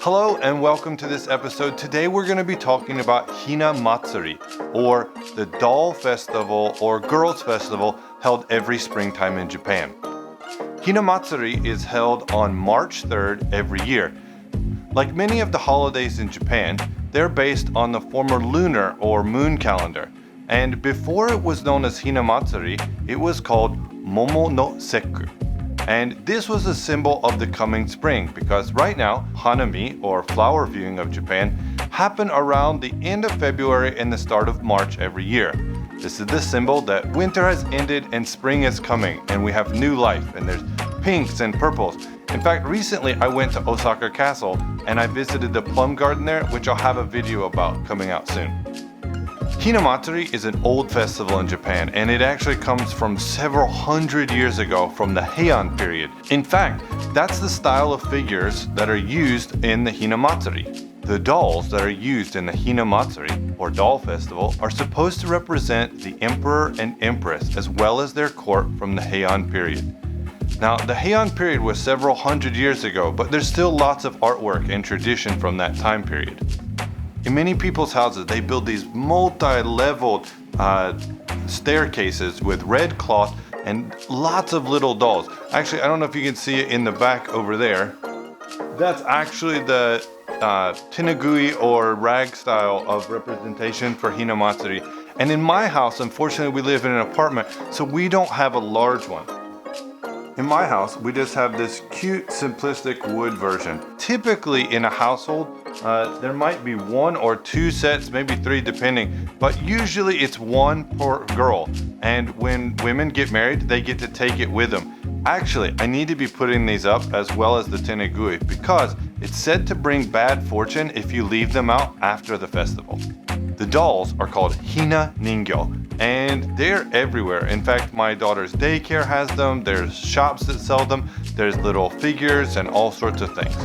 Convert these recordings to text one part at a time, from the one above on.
Hello and welcome to this episode. Today we're going to be talking about Hinamatsuri, or the doll festival or girls festival held every springtime in Japan. Hinamatsuri is held on March 3rd every year. Like many of the holidays in Japan, they're based on the former lunar or moon calendar. And before it was known as Hinamatsuri, it was called Momo no Seku. And this was a symbol of the coming spring because right now, Hanami, or flower viewing of Japan, happen around the end of February and the start of March every year. This is the symbol that winter has ended and spring is coming and we have new life, and there's pinks and purples. In fact, recently I went to Osaka Castle and I visited the plum garden there, which I'll have a video about coming out soon. Hinamatsuri is an old festival in Japan, and it actually comes from several hundred years ago from the Heian period. In fact, that's the style of figures that are used in the Hinamatsuri. The dolls that are used in the Hinamatsuri, or doll festival, are supposed to represent the emperor and empress as well as their court from the Heian period. Now, the Heian period was several hundred years ago, but there's still lots of artwork and tradition from that time period. In many people's houses, they build these multi-leveled staircases with red cloth and lots of little dolls. Actually, I don't know if you can see it in the back over there. That's actually the tenugui or rag style of representation for Hinamatsuri. And in my house, unfortunately, we live in an apartment, so we don't have a large one. In my house, we just have this cute, simplistic wood version. Typically in a household, there might be one or two sets, maybe three depending, but usually it's one per girl. And when women get married, they get to take it with them. Actually, I need to be putting these up as well as the tenugui because it's said to bring bad fortune if you leave them out after the festival. The dolls are called Hinaningyo, and they're everywhere. In fact, my daughter's daycare has them, there's shops that sell them, there's little figures and all sorts of things.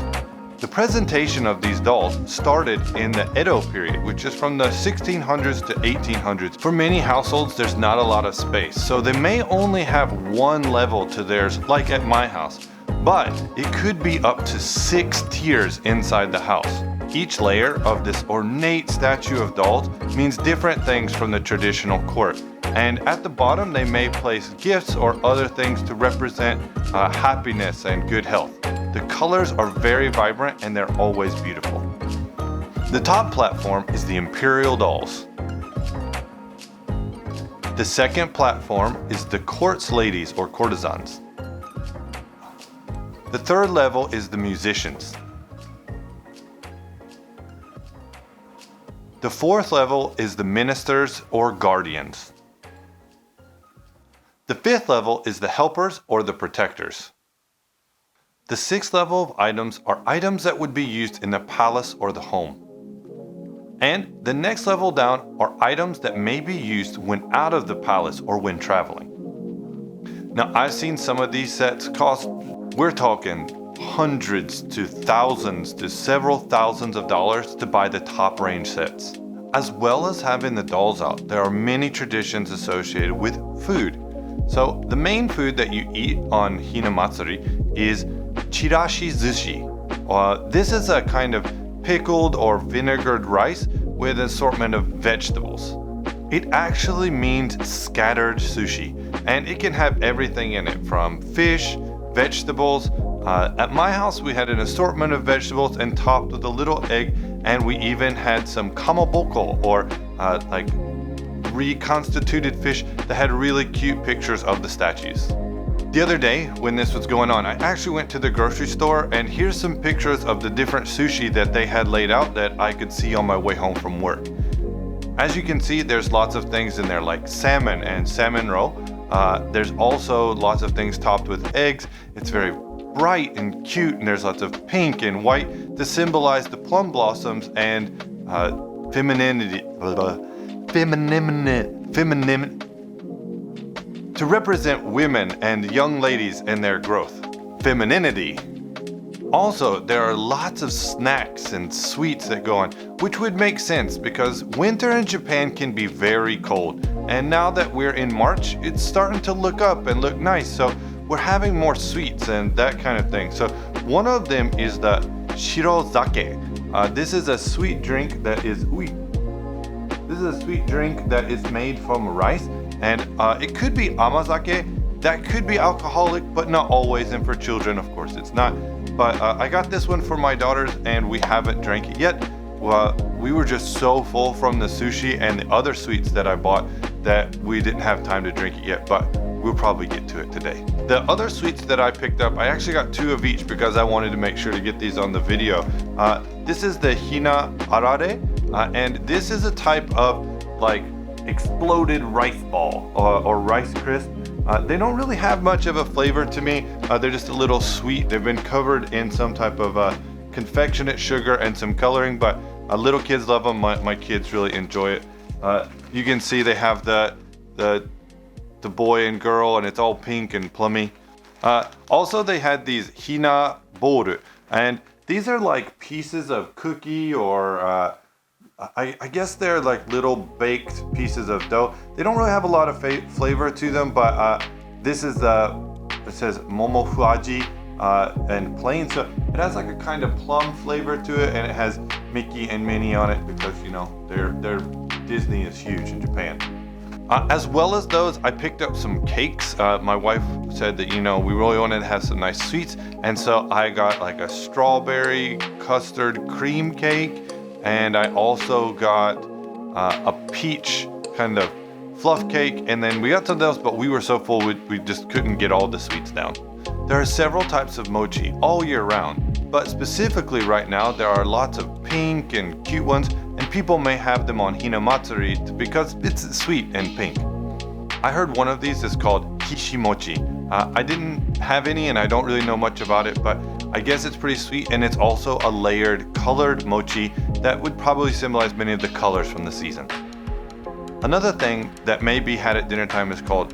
The presentation of these dolls started in the Edo period, which is from the 1600s to 1800s. For many households, there's not a lot of space, so they may only have one level to theirs, like at my house, but it could be up to 6 tiers inside the house. Each layer of this ornate statue of dolls means different things from the traditional court. And at the bottom, they may place gifts or other things to represent happiness and good health. The colors are very vibrant and they're always beautiful. The top platform is the Imperial Dolls. The second platform is the Court's Ladies or Courtesans. The third level is the Musicians. The fourth level is the Ministers or Guardians. The fifth level is the Helpers or the Protectors. The sixth level of items are items that would be used in the palace or the home. And the next level down are items that may be used when out of the palace or when traveling. Now, I've seen some of these sets cost, we're talking hundreds to thousands to several thousands of dollars to buy the top range sets. As well as having the dolls out, there are many traditions associated with food. So the main food that you eat on Hinamatsuri is chirashi zushi. This is a kind of pickled or vinegared rice with an assortment of vegetables. It actually means scattered sushi, and it can have everything in it from fish, vegetables. At my house, we had an assortment of vegetables and topped with a little egg, and we even had some kamaboko or like reconstituted fish that had really cute pictures of the statues. The other day when this was going on, I actually went to the grocery store, and here's some pictures of the different sushi that they had laid out that I could see on my way home from work. As you can see, there's lots of things in there like salmon and salmon roe. There's also lots of things topped with eggs. It's very bright and cute, and there's lots of pink and white to symbolize the plum blossoms and femininity, to represent women and young ladies and their growth. Femininity. Also, there are lots of snacks and sweets that go on, which would make sense because winter in Japan can be very cold. And now that we're in March, it's starting to look up and look nice. So we're having more sweets and that kind of thing. So one of them is the shirozake. This is a sweet drink that is made from rice, and it could be amazake. That could be alcoholic, but not always, and for children, of course, it's not. But I got this one for my daughters, and we haven't drank it yet. We were just so full from the sushi and the other sweets that I bought that we didn't have time to drink it yet, but we'll probably get to it today. The other sweets that I picked up, I actually got 2 of each because I wanted to make sure to get these on the video. This is the Hina arare, and this is a type of like exploded rice ball or rice crisp. They don't really have much of a flavor to me. They're just a little sweet. They've been covered in some type of confectionate sugar and some coloring, but little kids love them. My kids really enjoy it. You can see they have the boy and girl, and it's all pink and plummy. Also, they had these Hina boru, and these are like pieces of cookie or I guess they're like little baked pieces of dough. They don't really have a lot of flavor to them, but this is it says momo fuaji and plain, so it has like a kind of plum flavor to it, and it has Mickey and Minnie on it because their Disney is huge in Japan. As well as those, I picked up some cakes. My wife said that we really wanted to have some nice sweets, and so I got like a strawberry custard cream cake, and I also got a peach kind of fluff cake, and then we got something else, but we were so full we just couldn't get all the sweets down. There are several types of mochi all year round, but specifically right now there are lots of pink and cute ones, and people may have them on Hinamatsuri because it's sweet and pink. I heard one of these is called Hishi mochi. I didn't have any and I don't really know much about it, but I guess it's pretty sweet, and it's also a layered colored mochi that would probably symbolize many of the colors from the season. Another thing that may be had at dinner time is called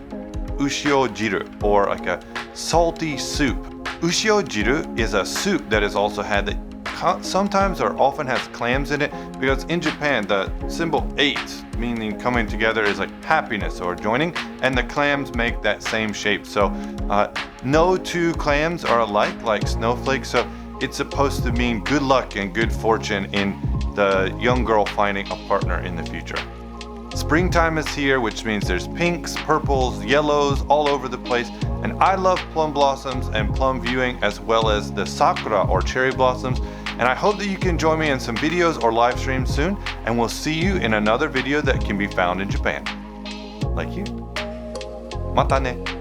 ushio jiru, or like a salty soup. Ushio jiru is a soup that is also had that sometimes or often has clams in it, because in Japan the symbol 8, meaning coming together, is like happiness or joining, and the clams make that same shape. So no 2 clams are alike, like snowflakes, so it's supposed to mean good luck and good fortune in the young girl finding a partner in the future. Springtime is here, which means there's pinks, purples, yellows all over the place, and I love plum blossoms and plum viewing, as well as the sakura or cherry blossoms, and I hope that you can join me in some videos or live streams soon, and we'll see you in another video that can be found in Japan. Like you. Mata ne.